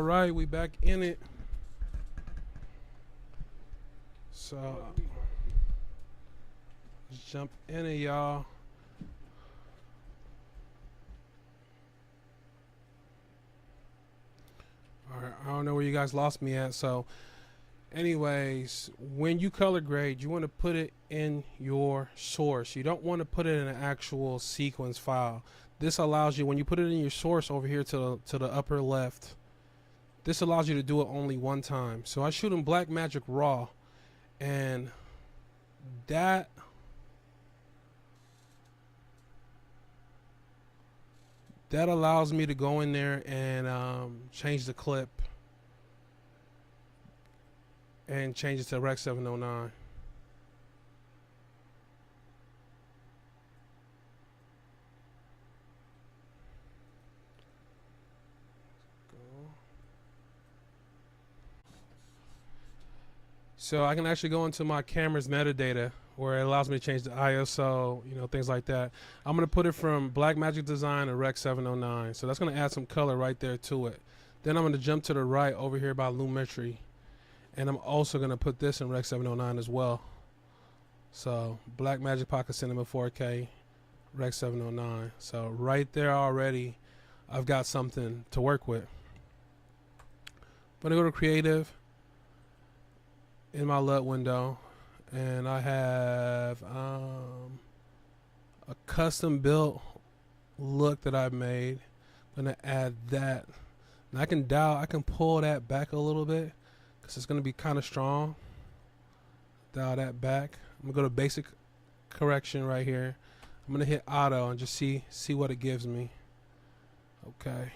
right. We back in it. So let's jump in it, y'all. All right, I don't know where you guys lost me at. So, anyways, when you color grade, you want to put it in your source. You don't want to put it in an actual sequence file. This allows you, when you put it in your source over here to the upper left, this allows you to do it only one time. So I shoot in Blackmagic Raw, and that allows me to go in there and change the clip and change it to Rec 709. So I can actually go into my camera's metadata where it allows me to change the ISO, you know, things like that. I'm going to put it from Blackmagic Design to Rec 709. So that's going to add some color right there to it. Then I'm going to jump to the right over here by Lumetri. And I'm also going to put this in Rec 709 as well. So Blackmagic Pocket Cinema 4K, Rec 709. So right there already, I've got something to work with. I'm going to go to Creative in my LUT window, and I have a custom built look that I've made. I'm gonna add that, and I can pull that back a little bit because it's gonna be kind of strong. Dial that back. I'm gonna go to basic correction right here. I'm gonna hit auto and just see what it gives me. Okay,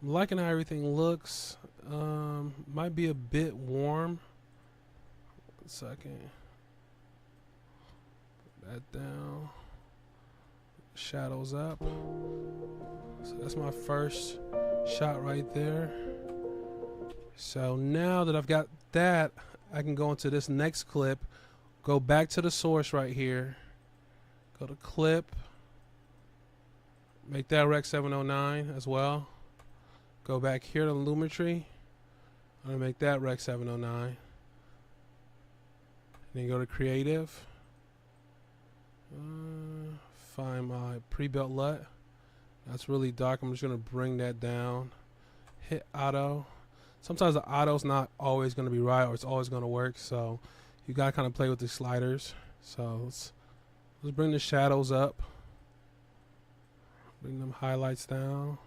I'm liking how everything looks. Might be a bit warm. 1 second. Put that down. Shadows up. So that's my first shot right there. So now that I've got that, I can go into this next clip, go back to the source right here, go to clip, make that Rec 709 as well. Go back here to Lumetri. I'm going to make that Rec 709. Then go to Creative. Find my pre-built LUT. That's really dark. I'm just going to bring that down. Hit Auto. Sometimes the Auto's not always going to be right, or it's always going to work. So you got to kind of play with the sliders. So let's bring the shadows up. Bring them highlights down.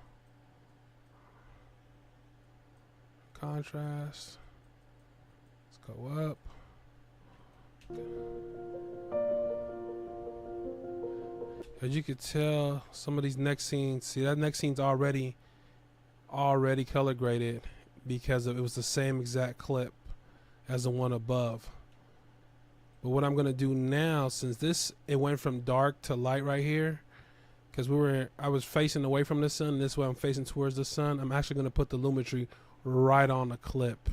Contrast. Let's go up. As you can tell, some of these next scenes, see that next scene's already color graded because it was the same exact clip as the one above. But what I'm gonna do now, since it went from dark to light right here, because I was facing away from the sun, this way I'm facing towards the sun, I'm actually gonna put the Lumetri right on the clip.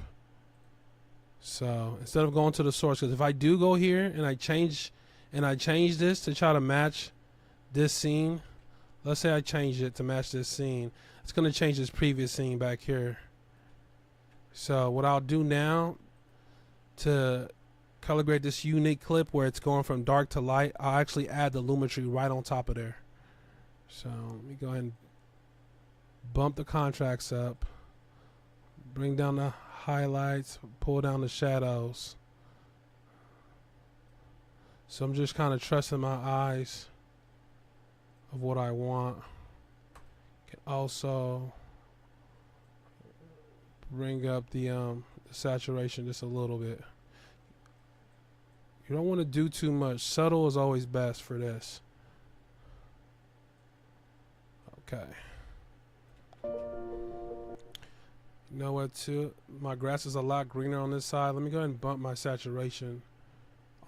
So instead of going to the source, because if I do go here and I change this to try to match this scene, let's say I change it to match this scene, it's going to change this previous scene back here. So what I'll do now to color grade this unique clip where it's going from dark to light, I'll actually add the Lumetri right on top of there. So let me go ahead and bump the contracts up. Bring down the highlights, pull down the shadows. So I'm just kind of trusting my eyes of what I want. Can also bring up the saturation just a little bit. You don't want to do too much. Subtle is always best for this. Okay. You know what, too? My grass is a lot greener on this side. Let me go ahead and bump my saturation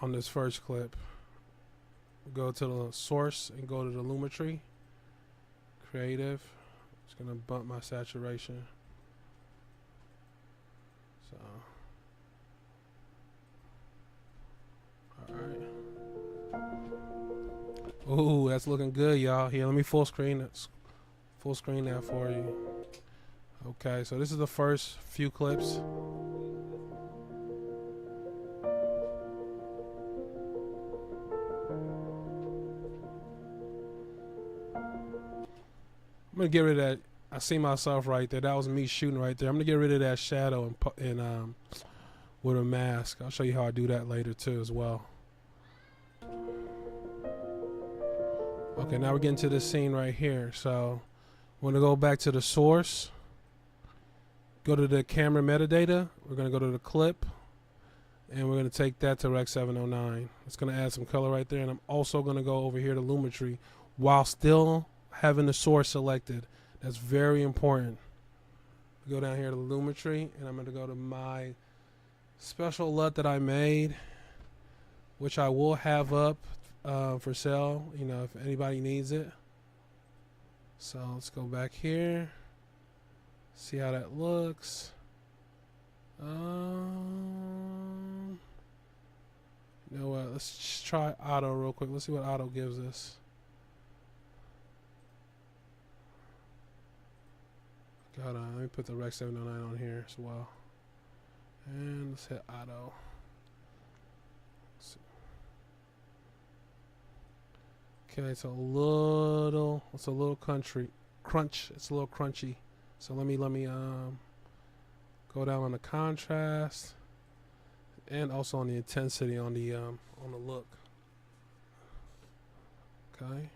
on this first clip. Go to the source and go to the Lumetri. Creative. Just going to bump my saturation. So. Alright. Ooh, that's looking good, y'all. Here, let me full screen it. Full screen that for you. Okay, so this is the first few clips. I'm gonna get rid of that. I see myself right there. That was me shooting right there. I'm gonna get rid of that shadow and with a mask. I'll show you how I do that later too as well. Okay, now we're getting to this scene right here. So we're gonna go back to the source. Go to the camera metadata. We're gonna go to the clip, and we're gonna take that to Rec 709. It's gonna add some color right there, and I'm also gonna go over here to Lumetri while still having the source selected. That's very important. Go down here to Lumetri, and I'm gonna go to my special LUT that I made, which I will have up for sale, you know, if anybody needs it. So let's go back here, see how that looks. You know what, let's just try auto real quick. Let's see what auto gives us. Hold on, let me put the Rec 709 on here as well. And let's hit auto. Okay, it's a little crunch. It's a little crunchy. So let me go down on the contrast and also on the intensity on the look. Okay.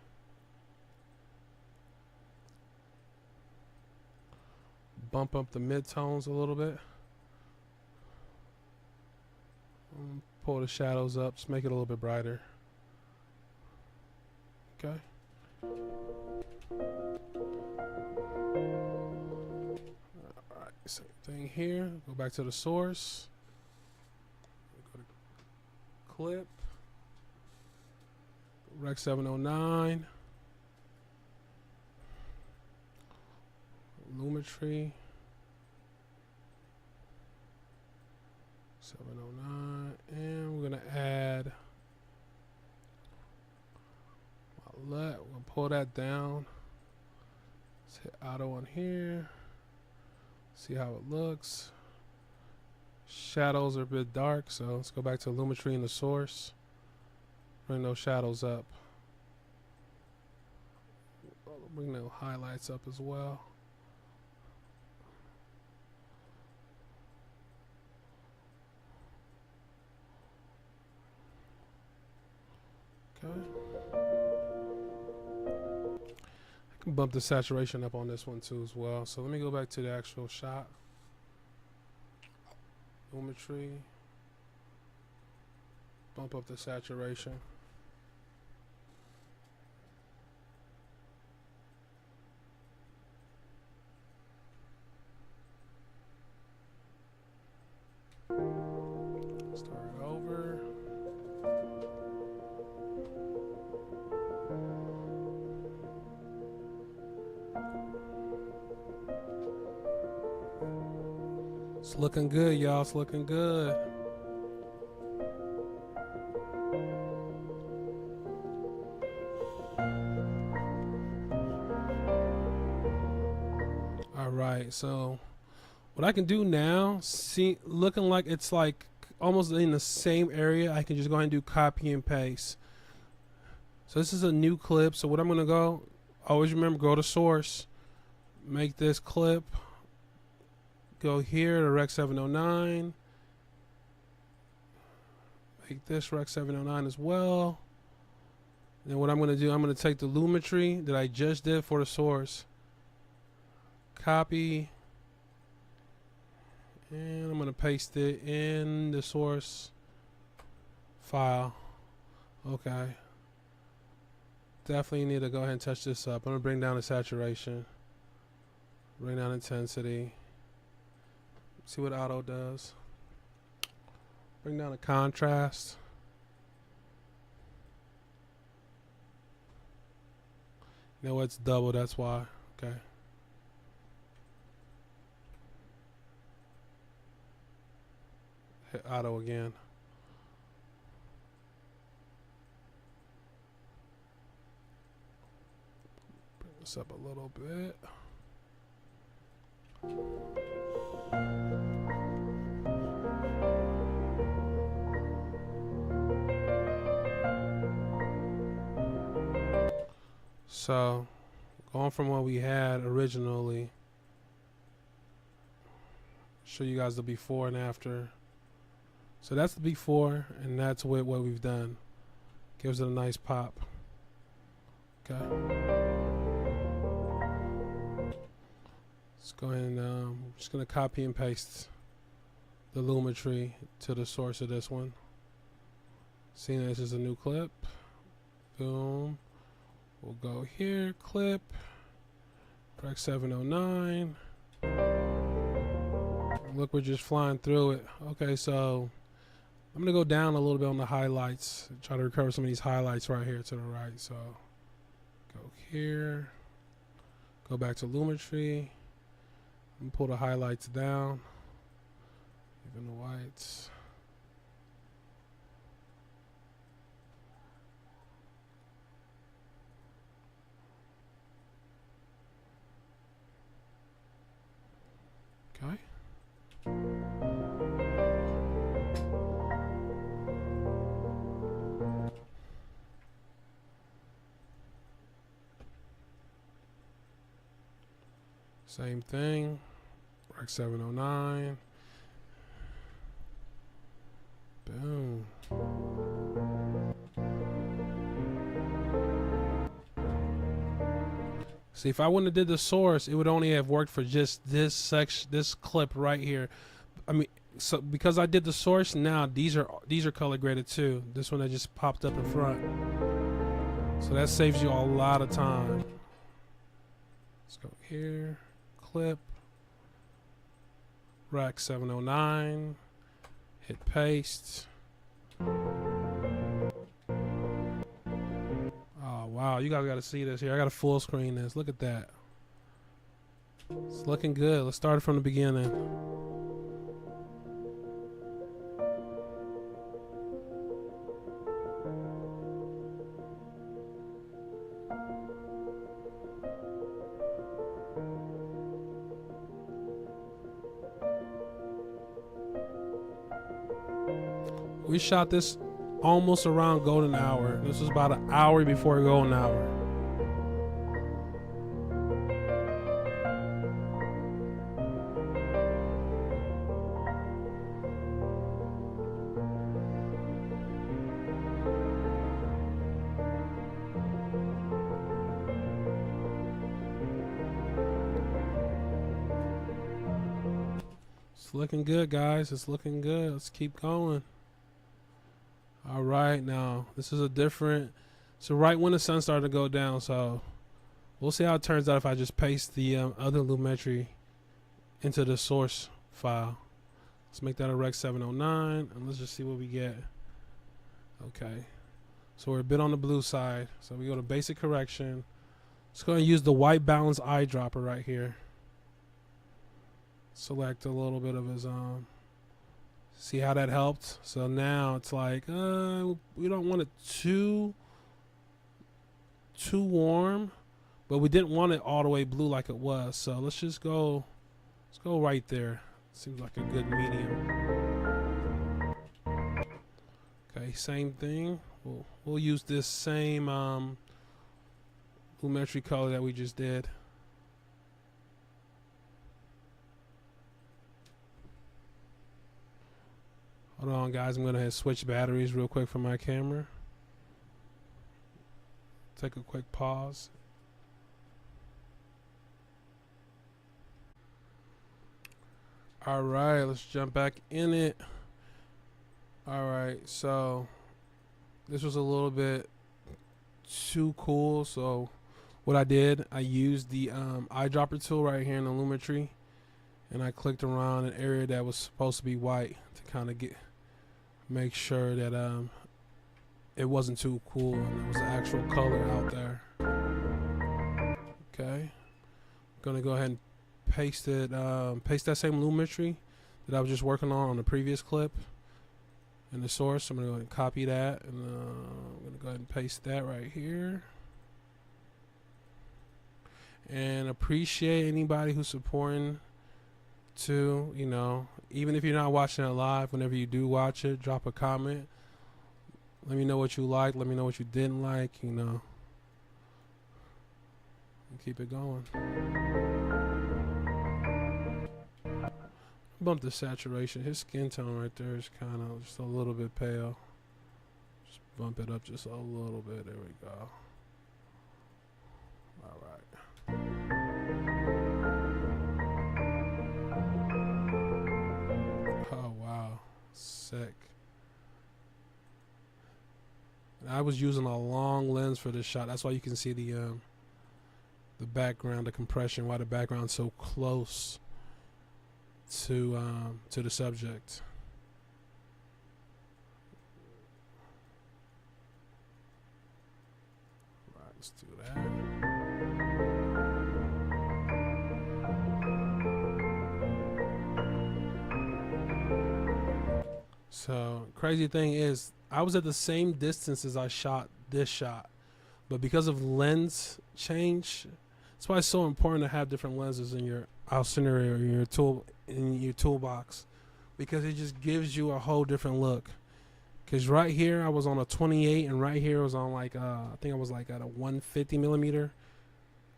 Bump up the midtones a little bit. Pull the shadows up, just make it a little bit brighter. Okay. Alright, same thing here. Go back to the source. Go to clip. Rec 709. Lumetri. 709. And we're going to add my LUT. We're going to pull that down. Let's hit auto on here. See how it looks. Shadows are a bit dark, so let's go back to Lumetri in the source. Bring those shadows up. Bring those highlights up as well. Okay. I can bump the saturation up on this one too as well. So let me go back to the actual shot. Lumetri. Bump up the saturation. Start over. It's looking good, y'all. It's looking good. All right, so what I can do now, see, looking like it's like almost in the same area, I can just go ahead and do copy and paste. So this is a new clip. So what I'm gonna go, always remember, go to source, make this clip, go here to Rec 709, make this Rec 709 as well. Then what I'm gonna do, I'm gonna take the Lumetri that I just did for the source, copy, and I'm gonna paste it in the source file. Okay. Definitely need to go ahead and touch this up. I'm gonna bring down the saturation, bring down intensity, see what auto does. Bring down the contrast. You know it's double, that's why. Okay. Hit auto again. this up a little bit. So, going from what we had originally, show you guys the before and after. So that's the before, and that's what we've done. Gives it a nice pop. Okay. Let's go ahead and I'm just gonna copy and paste the Lumetri to the source of this one. Seeing this is a new clip. Boom. We'll go here, clip, Rec 709. Look, we're just flying through it. Okay, so I'm gonna go down a little bit on the highlights. Try to recover some of these highlights right here to the right. So go here, go back to Lumetri, and pull the highlights down, even the whites. Okay. Same thing, Rec 709. Boom. See, if I wouldn't have did the source, it would only have worked for just this section, this clip right here. I mean, so because I did the source, now these are color graded too. This one that just popped up in front. So that saves you a lot of time. Let's go here, clip, Rec 709, hit paste. Oh wow, you guys got to see this here. I got to full screen this. Look at that. It's looking good. Let's start it from the beginning. We shot this almost around golden hour. This was about an hour before golden hour. It's looking good, guys. It's looking good. Let's keep going. All right, now this is a different. So right when the sun started to go down, so we'll see how it turns out if I just paste the other Lumetri into the source file. Let's make that a Rec 709, and let's just see what we get. Okay, so we're a bit on the blue side. So we go to basic correction. Let's go and use the white balance eyedropper right here. Select a little bit of his see how that helped? So now it's like we don't want it too warm, but we didn't want it all the way blue like it was. So let's go right there. Seems like a good medium. Okay, same thing. We'll use this same Lumetri color that we just did. Hold on, guys. I'm gonna switch batteries real quick for my camera. Take a quick pause. All right, let's jump back in it. All right, so this was a little bit too cool. So what I did, I used the eyedropper tool right here in the Lumetri, and I clicked around an area that was supposed to be white to kind of make sure that it wasn't too cool and there was an actual color out there. Okay, I'm gonna go ahead and paste it. Paste that same Lumetri that I was just working on the previous clip in the source. I'm gonna go ahead and copy that, and I'm gonna go ahead and paste that right here. and appreciate anybody who's supporting too. You know, even if you're not watching it live, whenever you do watch it, drop a comment. Let me know what you liked. Let me know what you didn't like. You know, and keep it going. Bump the saturation. His skin tone right there is kind of just a little bit pale. Just bump it up just a little bit. There we go. All right. Oh wow, sick. I was using a long lens for this shot. That's why you can see the background, the compression, why the background's so close to the subject. All right, let's do that. So crazy thing is, I was at the same distance as I shot this shot, but because of lens change, that's why it's so important to have different lenses in your scenario or in your toolbox, because it just gives you a whole different look. Because right here I was on a 28, and right here was on like I think I was like at a 150 millimeter,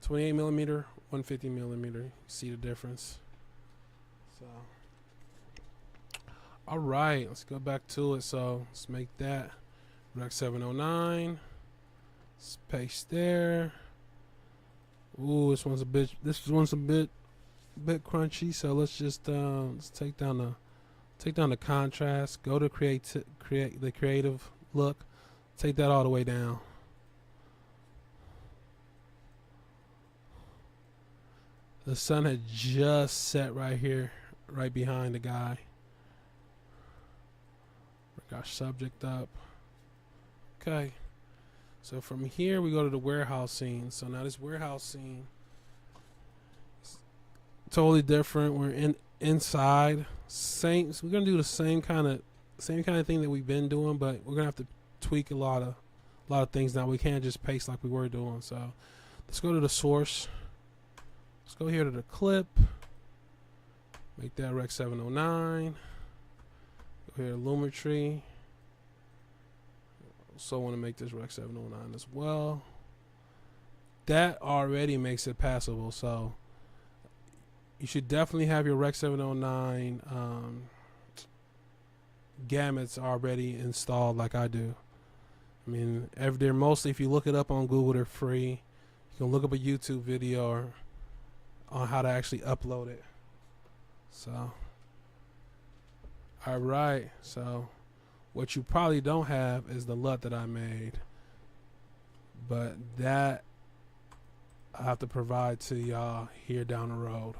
28 millimeter, 150 millimeter. You see the difference? So. All right, let's go back to it. So let's make that Rec 709. Let's paste there. Ooh, this one's a bit crunchy. So let's just let's take down the contrast. Go to create the creative look. Take that all the way down. The sun had just set right here, right behind the guy. Got subject up. Okay. So from here we go to the warehouse scene. So now this warehouse scene is totally different. We're inside. So we're gonna do the same kind of thing that we've been doing, but we're gonna have to tweak a lot of things now. We can't just paste like we were doing. So let's go to the source. Let's go here to the clip. Make that Rec 709. Here, Lumetri. So I want to make this Rec 709 as well. That already makes it passable. So you should definitely have your Rec 709 gamuts already installed, like I do. I mean, they're mostly, if you look it up on Google, they're free. You can look up a YouTube video on how to actually upload it. So. All right, so what you probably don't have is the LUT that I made, but that I have to provide to y'all here down the road.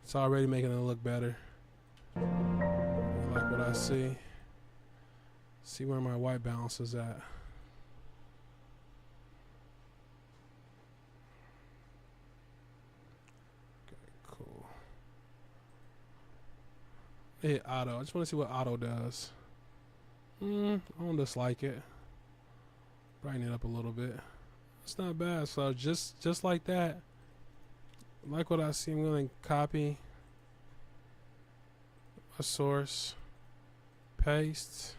It's already making it look better. I like what I see. See where my white balance is at. Hit auto. I just want to see what auto does. I don't dislike it. Brighten it up a little bit. It's not bad. So just like that. Like what I see, I'm going to copy a source, paste,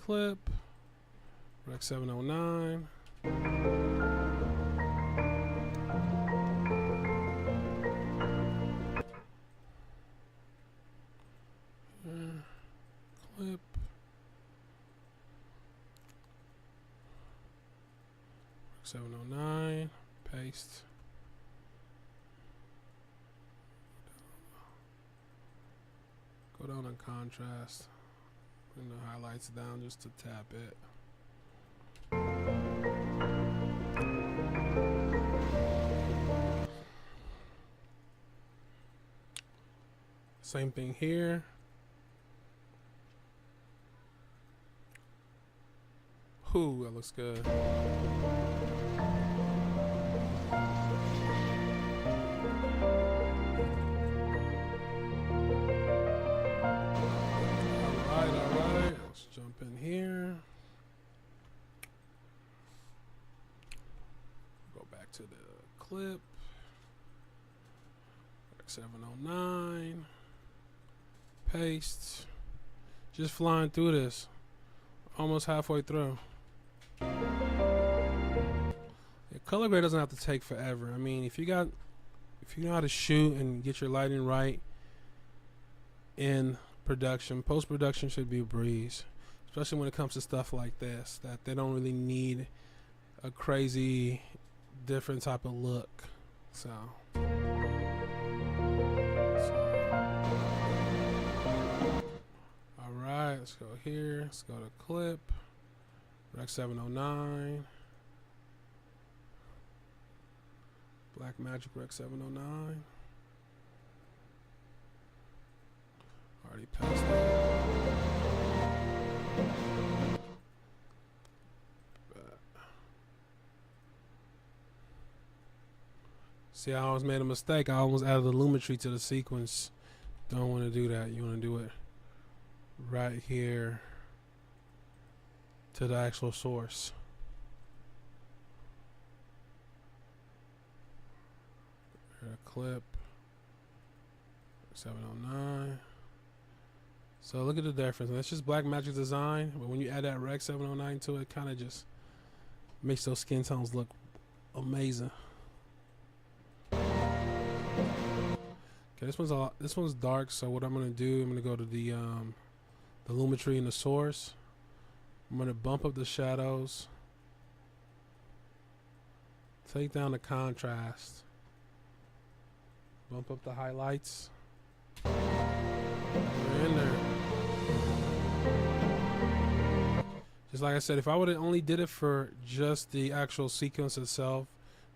clip, Rec 709. Clip. Rec 709. Paste. Go down on contrast. Bring the highlights down just to tap it. Same thing here. Ooh, that looks good. Alright. Let's jump in here. to the clip. 709. Paste. Just flying through this. Almost halfway through. Yeah, color grade doesn't have to take forever. I mean, if you know how to shoot and get your lighting right in production, post-production should be a breeze. Especially when it comes to stuff like this, that they don't really need a crazy different type of look. So alright, let's go here. Let's go to clip. Rec 709. Black Magic Rec 709. Already passed that. See, I almost made a mistake. I almost added the lumetri to the sequence. Don't want to do that. You want to do it right here to the actual source. Clip 709. So look at the difference. That's just Black Magic Design, but when you add that Rec 709 to it, it kind of just makes those skin tones look amazing. Okay, this one's dark. So what I'm gonna do, I'm gonna go to the lumetri in the source. I'm gonna bump up the shadows, take down the contrast, bump up the highlights. We're in there. Just like I said, if I would have only did it for just the actual sequence itself,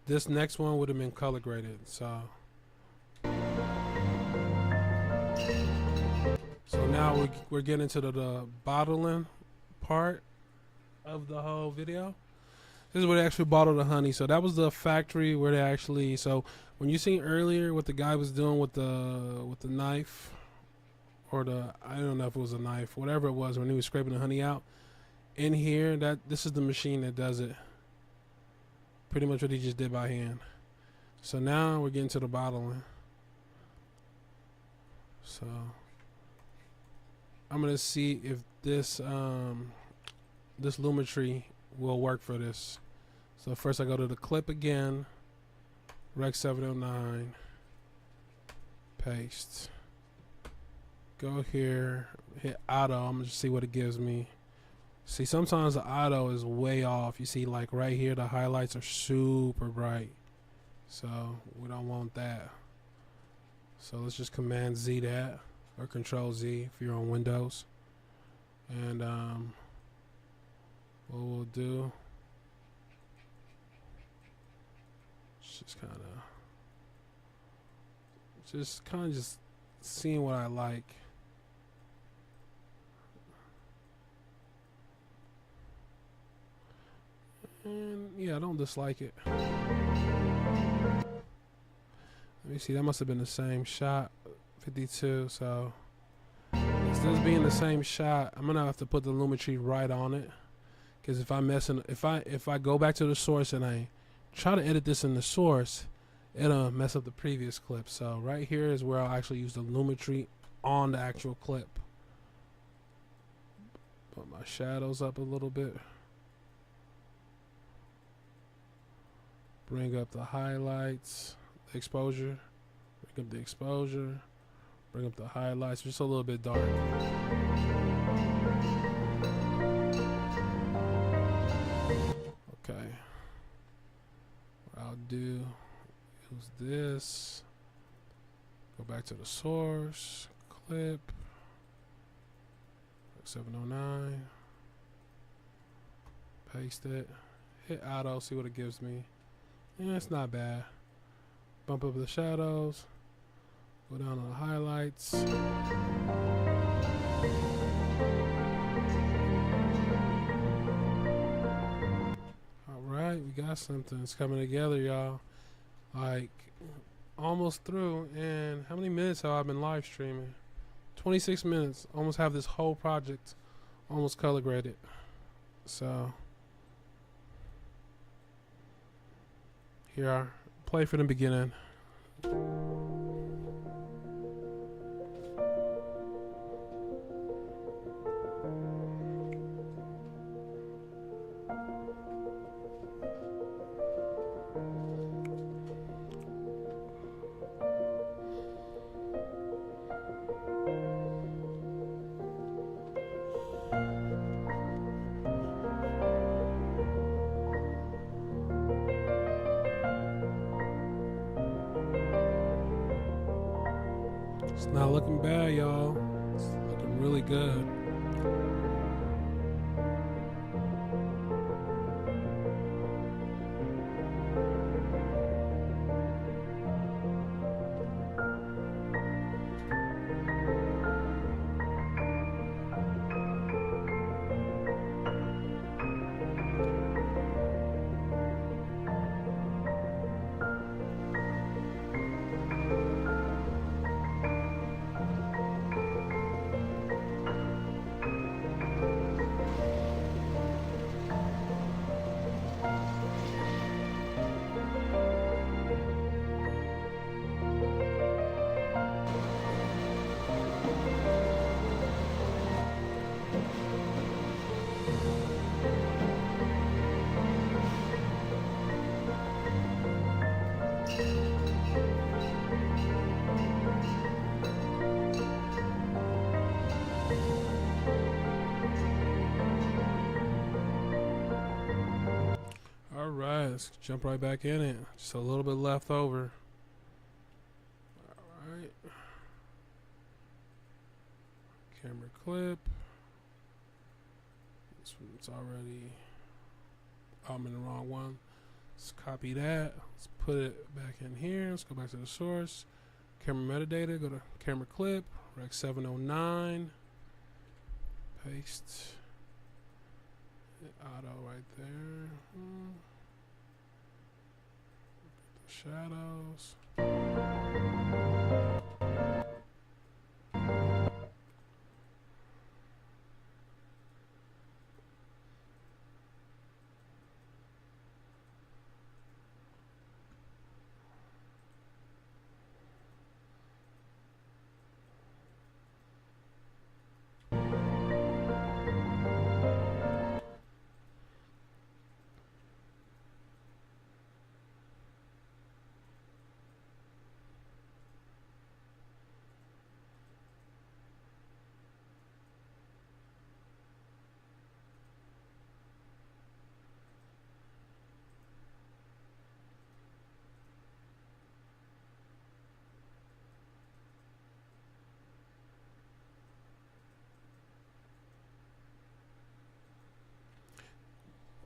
this next one would have been color graded. So now we're getting to the bottling part of the whole video. This is where they actually bottle the honey. So that was the factory where they actually. So when you seen earlier what the guy was doing with the knife, or I don't know if it was a knife, whatever it was, when he was scraping the honey out. In here, this is the machine that does it. Pretty much what he just did by hand. So now we're getting to the bottling. So I'm gonna see if this this lumetri will work for this. So first I go to the clip again, Rec 709, paste. Go here, hit auto. I'm gonna just see what it gives me. See, sometimes the auto is way off. You see, like right here, the highlights are super bright. So we don't want that. So let's just Command Z that, or Control Z if you're on Windows. And what we'll do, just kind of just seeing what I like. And yeah, I don't dislike it. Let me see, that must have been the same shot, 52. So instead of being the same shot, I'm gonna have to put the lumetri right on it. Because if I go back to the source and I try to edit this in the source, it'll mess up the previous clip. So right here is where I'll actually use the lumetri on the actual clip. Put my shadows up a little bit. Bring up the highlights, the exposure. Bring up the exposure. Bring up the highlights, just a little bit dark. Okay. What I'll do is this. Go back to the source. Clip. 709. Paste it. Hit auto, see what it gives me. Yeah, it's not bad. Bump up the shadows. Go down on the highlights. Alright, we got something. It's coming together, y'all. Like, almost through. And how many minutes have I been live streaming? 26 minutes. Almost have this whole project almost color graded. So Here, play from the beginning. It's not looking bad, y'all. It's looking really good. Alright, let's jump right back in it. Just a little bit left over. Alright. Camera clip. This one's already... I'm in the wrong one. Let's copy that. Let's put it back in here. Let's go back to the source. Camera metadata. Go to camera clip. Rec 709. Paste. Hit auto right there. Shadows.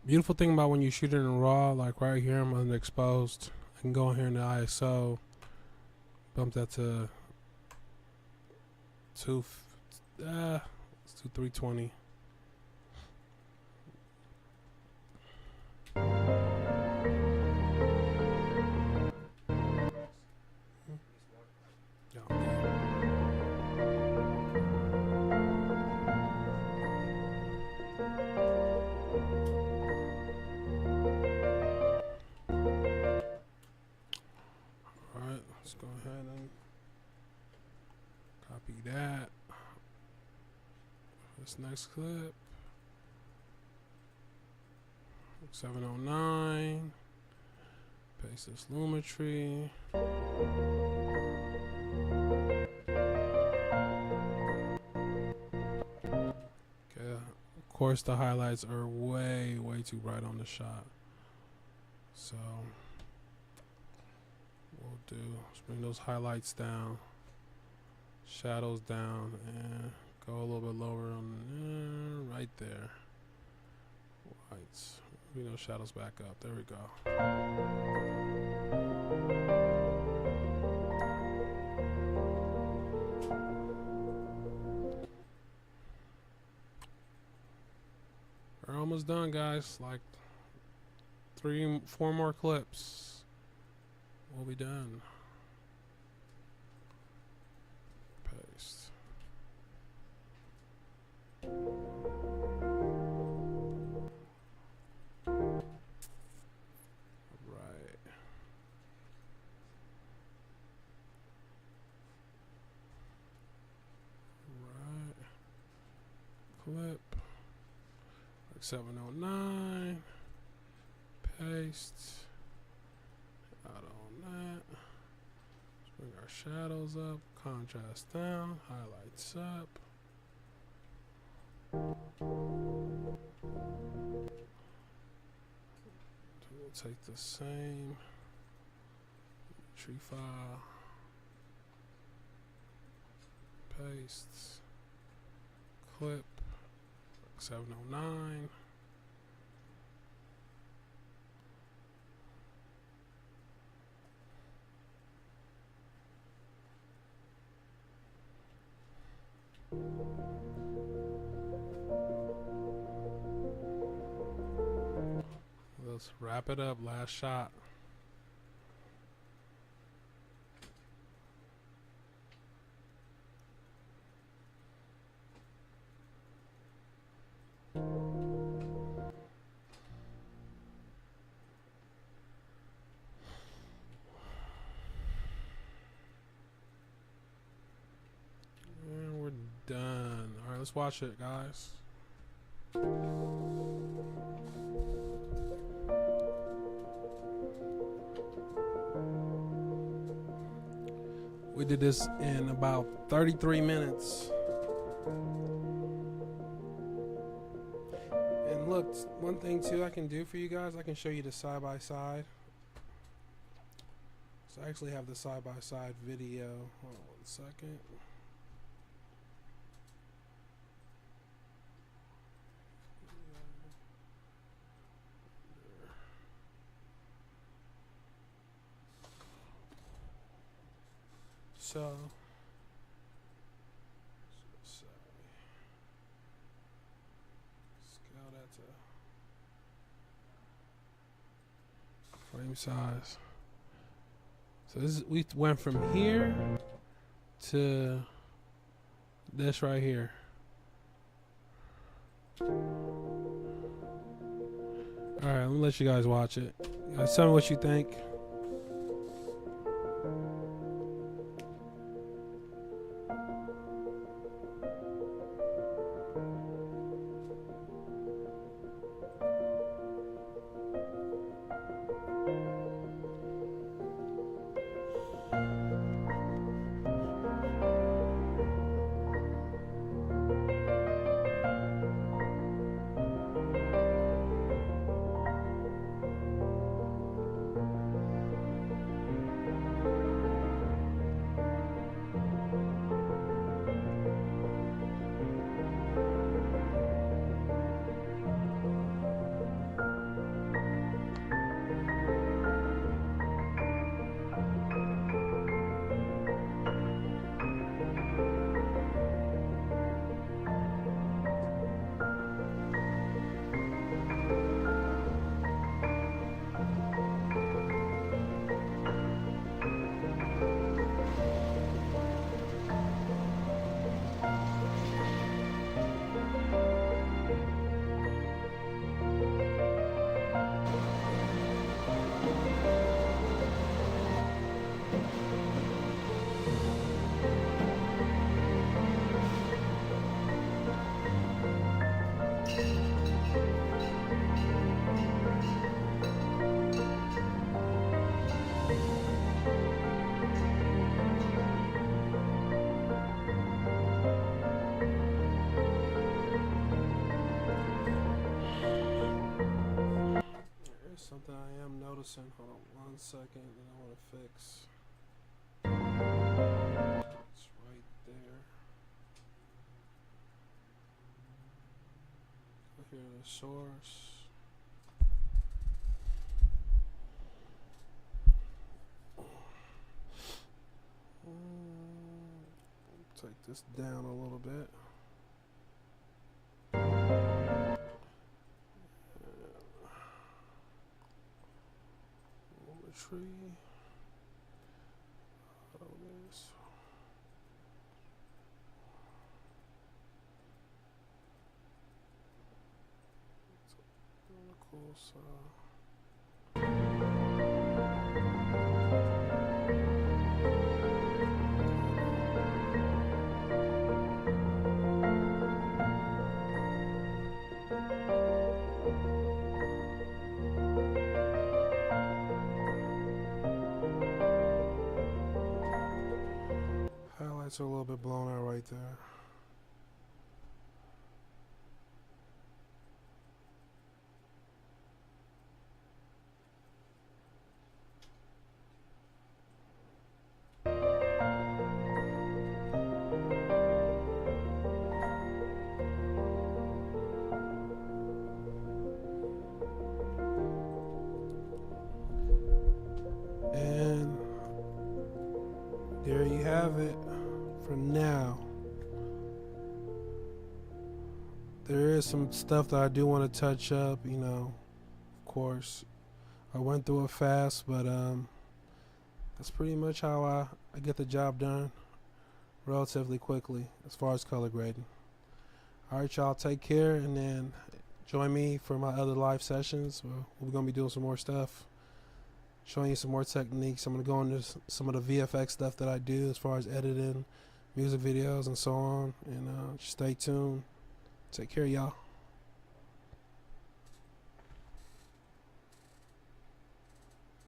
Beautiful thing about when you shoot it in RAW, like right here, I'm underexposed. I can go in here in the ISO, bump that to let's do 320. Let's go ahead and copy that. This next clip. 709. Paste this lumetry. Okay. Of course the highlights are way too bright on the shot. So we'll do, let's bring those highlights down, shadows down, and go a little bit lower on right there. Whites, bring those shadows back up. There we go. We're almost done, guys. Like 3-4 more clips. We'll be done. Paste. Right. Clip. Like 709. Paste. Out on that. Let's bring our shadows up. Contrast down. Highlights up. We'll take the same tree file. Paste. Clip. 709. Let's wrap it up. Last shot. And we're done. All right, let's watch it, guys. We did this in about 33 minutes. And look, one thing too I can do for you guys, I can show you the side by side. So I actually have the side by side video. Hold on 1 second. So, scale that to frame size. So this is, we went from here to this right here. All right, let me let you guys watch it. You guys tell me what you think. Something I am noticing. Hold on 1 second, that I want to fix. It's right there. Here, the source. Take this down a little bit. Tree. Oh, this. It's cool side. highlights are a little bit blown out right there. And there you have it for now. There is some stuff that I do want to touch up, you know, of course. I went through it fast, but that's pretty much how I get the job done relatively quickly as far as color grading. Alright, y'all, take care, and then join me for my other live sessions. We're going to be doing some more stuff, showing you some more techniques. I'm going to go into some of the VFX stuff that I do as far as editing music videos and so on. And just stay tuned. Take care, y'all.